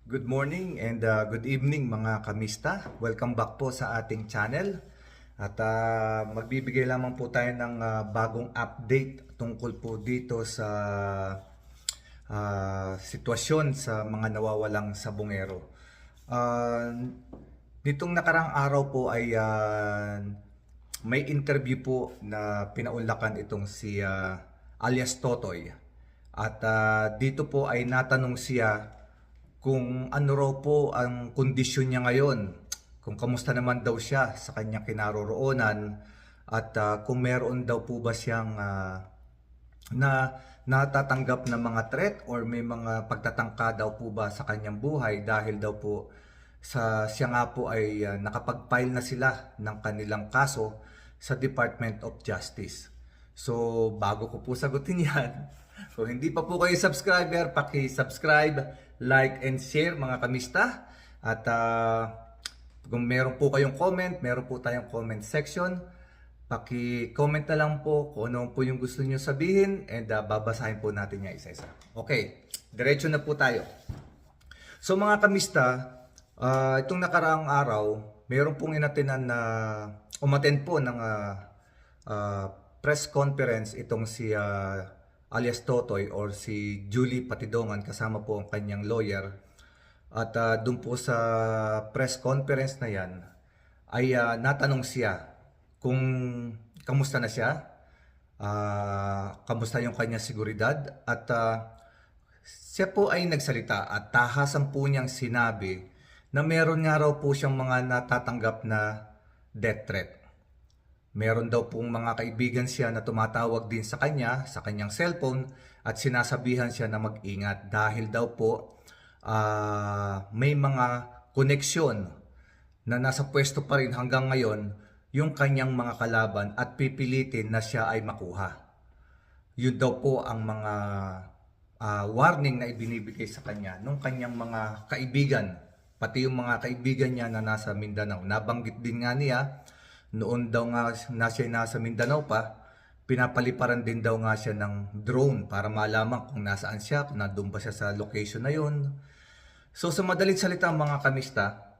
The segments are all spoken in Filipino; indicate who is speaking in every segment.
Speaker 1: Good morning and good evening mga kamista. Welcome back po sa ating channel. At magbibigay lamang po tayo ng bagong update tungkol po dito sa sitwasyon sa mga nawawalang sabongero. Nitong nakarang araw po ay may interview po na pinaunlakan itong si alias Totoy. At dito po ay natanong siya kung ano raw po ang kondisyon niya ngayon, kung kamusta naman daw siya sa kanyang kinaroroonan, at kung meron daw po ba siyang na natatanggap na mga threat or may mga pagtatangka daw po ba sa kanyang buhay dahil daw po siya nga po ay nakapag-file na sila ng kanilang kaso sa Department of Justice. So bago ko po sagutin yan, kung hindi pa po kayo subscriber, paki-subscribe, like, and share mga kamista. At kung meron po kayong comment, meron po tayong comment section. Paki-comment na lang po kung ano po yung gusto niyo sabihin and babasahin po natin niya isa-isa. Okay, diretso na po tayo. So mga kamista, itong nakaraang araw, meron pong inatinan na umattend po ng press conference itong si alias Totoy or si Julie Patidongan, kasama po ang kanyang lawyer. At doon po sa press conference na yan ay natanong siya kung kamusta na siya, kamusta yung kanyang seguridad, at siya po ay nagsalita at tahasan po niyang sinabi na meron nga raw po siyang mga natatanggap na death threat. Meron daw pong mga kaibigan siya na tumatawag din sa kanyang cellphone, at sinasabihan siya na mag-ingat dahil daw po may mga koneksyon na nasa pwesto pa rin hanggang ngayon yung kanyang mga kalaban at pipilitin na siya ay makuha. Yun daw po ang mga warning na ibinibigay sa kanya nung kanyang mga kaibigan, pati yung mga kaibigan niya na nasa Mindanao. Nabanggit din nga niya, noon daw nga siya nasa Mindanao pa, pinapaliparan din daw nga siya ng drone para malaman kung nasaan siya, kung nandun ba siya sa location na yun. So sa madaling salita mga kamista,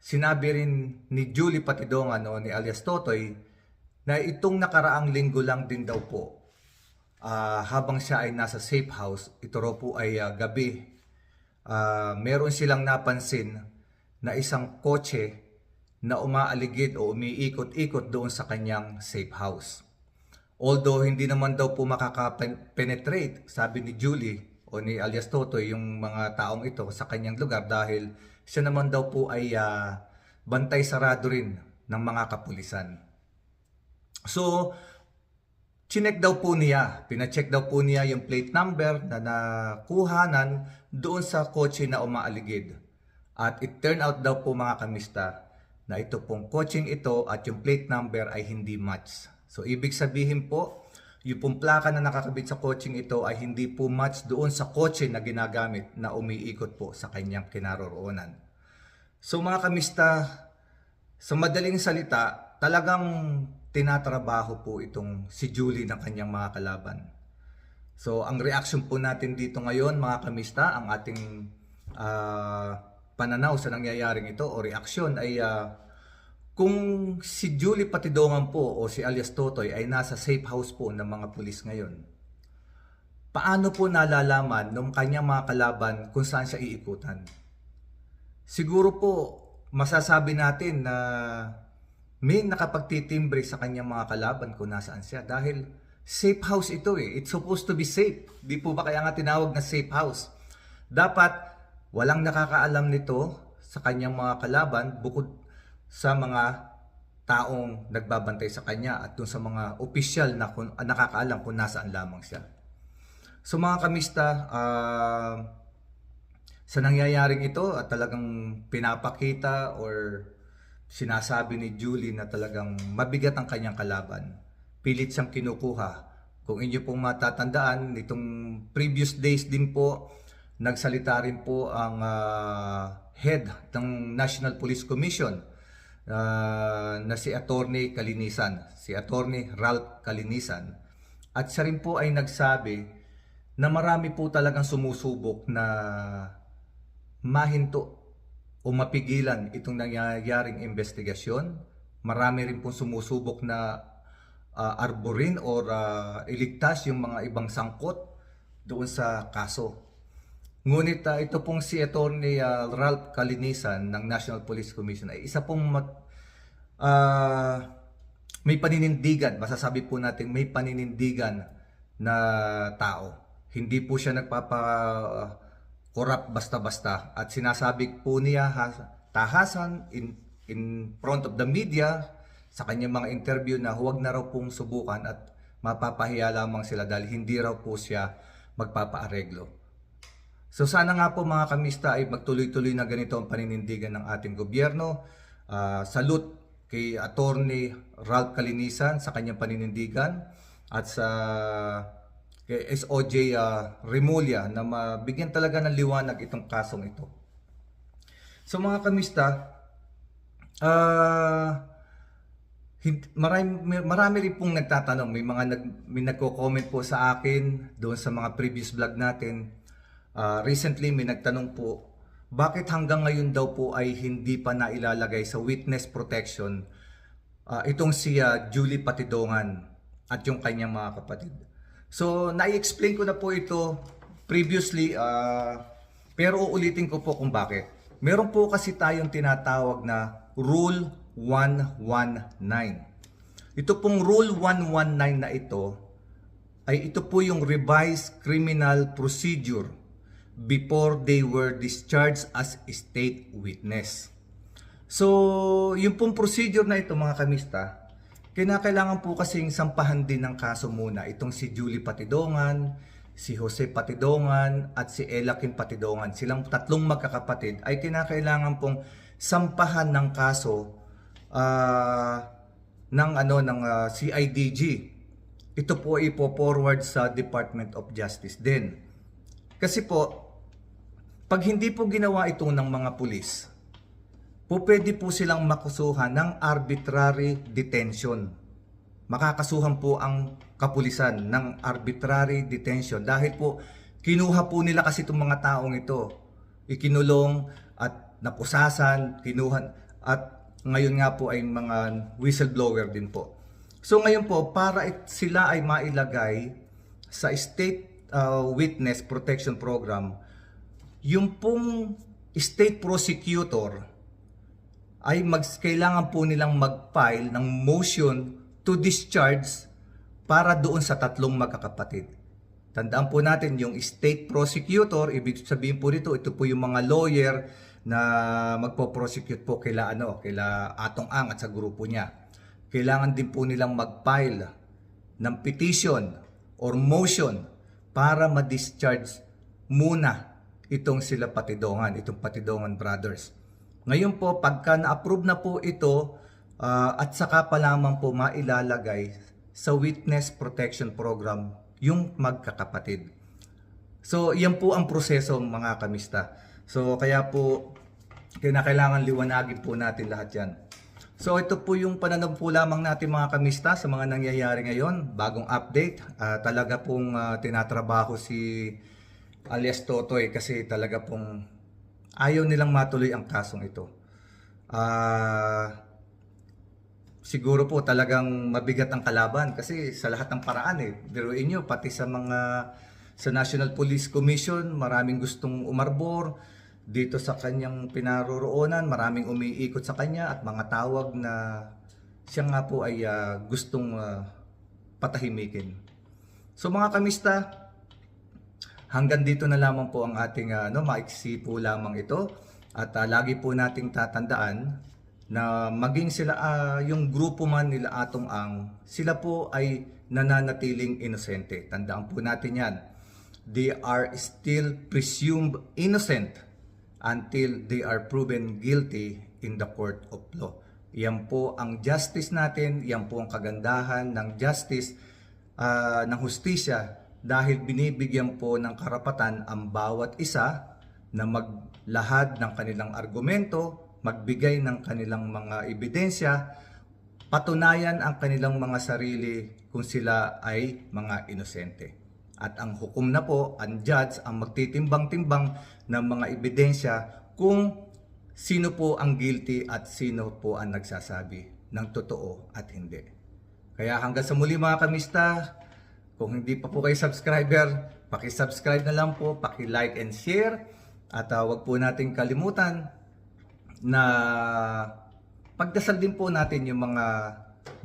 Speaker 1: sinabi rin ni Julie Patidongan o ni alias Totoy na itong nakaraang linggo lang din daw po, habang siya ay nasa safe house, ito raw po ay gabi, meron silang napansin na isang kotse na umaaligid o umiikot-ikot doon sa kanyang safe house. Although hindi naman daw po makaka-penetrate, sabi ni Julie o ni alias Totoy, yung mga taong ito sa kanyang lugar dahil siya naman daw po ay bantay sarado rin ng mga kapulisan. So, pinacheck daw po niya yung plate number na nakuhanan doon sa kotse na umaaligid. At it turned out daw po mga kamista na ito pong coaching ito at yung plate number ay hindi match. So ibig sabihin po, yung pong plaka na nakakabit sa coaching ito ay hindi po match doon sa kotse na ginagamit na umiikot po sa kanyang kinaroroonan. So mga kamista, sa madaling salita, talagang tinatrabaho po itong si Julie ng kanyang mga kalaban. So ang reaction po natin dito ngayon mga kamista, ang ating pananaw sa nangyayaring ito o reaksyon ay kung si Julie Patidongan po o si alias Totoy ay nasa safe house po ng mga pulis ngayon, paano po nalalaman ng kanyang mga kalaban kung saan siya iikutan? Siguro po masasabi natin na may nakapagtitimbre sa kanyang mga kalaban kung nasaan siya dahil safe house ito eh. It's supposed to be safe. Di po ba kaya nga tinawag na safe house? Dapat walang nakakaalam nito sa kanyang mga kalaban bukod sa mga taong nagbabantay sa kanya at dun sa mga opisyal na nakakaalam kung nasaan lamang siya. So mga kamista, sa nangyayaring ito at talagang pinapakita or sinasabi ni Julie na talagang mabigat ang kanyang kalaban. Pilit siyang kinukuha. Kung inyo pong matatandaan, nitong previous days din po, nagsalita rin po ang head ng National Police Commission na si Attorney Calinisan, si Attorney Ralph Calinisan. At siya rin po ay nagsabi na marami po talagang sumusubok na mahinto o mapigilan itong nangyayaring investigasyon. Marami rin pong sumusubok na arborin or iligtas yung mga ibang sangkot doon sa kaso. Ngunit ito pong si Attorney Ralph Calinisan ng National Police Commission ay isa pong may paninindigan, masasabi po natin may paninindigan na tao. Hindi po siya nagpapa-corrupt basta-basta at sinasabi po niya tahasan in front of the media sa kanyang mga interview na huwag na raw pong subukan at mapapahiya lamang sila dahil hindi raw po siya magpapaareglo. So sana nga po mga kamista ay magtuloy-tuloy na ganito ang paninindigan ng ating gobyerno. Salute kay Attorney Ralph Calinisan sa kanyang paninindigan at sa kay SOJ Remulla na mabigyan talaga ng liwanag itong kasong ito. So mga kamista, marami rin pong nagtatanong, may nagko-comment po sa akin doon sa mga previous vlog natin. Recently may nagtanong po, bakit hanggang ngayon daw po ay hindi pa nailalagay sa witness protection itong si Julie Patidongan at yung kanyang mga kapatid. So na-explain ko na po ito previously, pero uulitin ko po kung bakit. Meron po kasi tayong tinatawag na Rule 119. Ito pong Rule 119 na ito po yung revised criminal procedure before they were discharged as state witness. So, yung pong procedure na ito mga kamista, kinakailangan po kasing sampahan din ng kaso muna itong si Julie Patidongan, si Jose Patidongan at si Elakin Patidongan. Silang tatlong magkakapatid ay kinakailangan pong sampahan ng kaso ng CIDG. Ito po ipo-forward sa Department of Justice din. Kasi po pag hindi po ginawa ito ng mga pulis, pwede po silang makusuhan ng arbitrary detention. Makakasuhan po ang kapulisan ng arbitrary detention dahil po kinuha po nila kasi itong mga taong ito. Ikinulong at napusasan, kinuhan at ngayon nga po ay mga whistleblower din po. So ngayon po para sila ay mailagay sa State Witness Protection Program, yung pong state prosecutor ay kailangan po nilang mag-file ng motion to discharge para doon sa tatlong magkakapatid. Tandaan po natin yung state prosecutor, ibig sabihin po dito, ito po yung mga lawyer na magpo-prosecute po kaila Atong Ang at sa grupo niya. Kailangan din po nilang mag-file ng petition or motion para ma-discharge muna itong sila Patidongan, itong Patidongan brothers. Ngayon po, pagka na-approve na po ito at saka pa lamang po mailalagay sa Witness Protection Program yung magkakapatid. So, yan po ang proseso mga kamista. So, kaya po, kailangan liwanagin po natin lahat yan. So, ito po yung pananaw po lamang natin mga kamista sa mga nangyayari ngayon. Bagong update. Talaga pong tinatrabaho si alias Totoy kasi talaga pong ayaw nilang matuloy ang kasong ito. Siguro po talagang mabigat ang kalaban kasi sa lahat ng paraan biruin nyo, pati sa National Police Commission, maraming gustong umarbor dito sa kanyang pinaroroonan, maraming umiikot sa kanya at mga tawag na siya nga po ay gustong patahimikin. So mga kamista, hanggang dito na lamang po ang ating maiksi po lamang ito at lagi po nating tatandaan na maging sila yung grupo man nila Atong Ang, sila po ay nananatiling inosente. Tandaan po natin yan. They are still presumed innocent until they are proven guilty in the court of law. Yan po ang justice natin, yan po ang kagandahan ng justice, ng hustisya, dahil binibigyan po ng karapatan ang bawat isa na maglahad ng kanilang argumento, magbigay ng kanilang mga ebidensya, patunayan ang kanilang mga sarili kung sila ay mga inosente. At ang hukom na po, ang judge ang magtitimbang-timbang ng mga ebidensya kung sino po ang guilty at sino po ang nagsasabi ng totoo at hindi. Kaya hanggang sa muli mga kamista, kung hindi pa po kayo subscriber, paki-subscribe na lang po, paki-like and share. At wag po nating kalimutan na pagdasal din po natin yung mga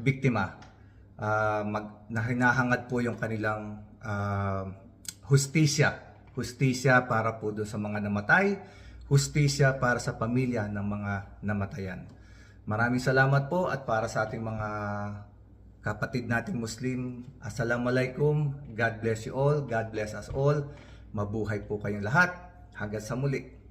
Speaker 1: biktima. Na hinahangad po yung kanilang hustisya. Hustisya para po doon sa mga namatay, hustisya para sa pamilya ng mga namatayan. Maraming salamat po at para sa ating mga kapatid nating Muslim, Assalamualaikum, God bless you all, God bless us all, mabuhay po kayong lahat, hanggang sa muli.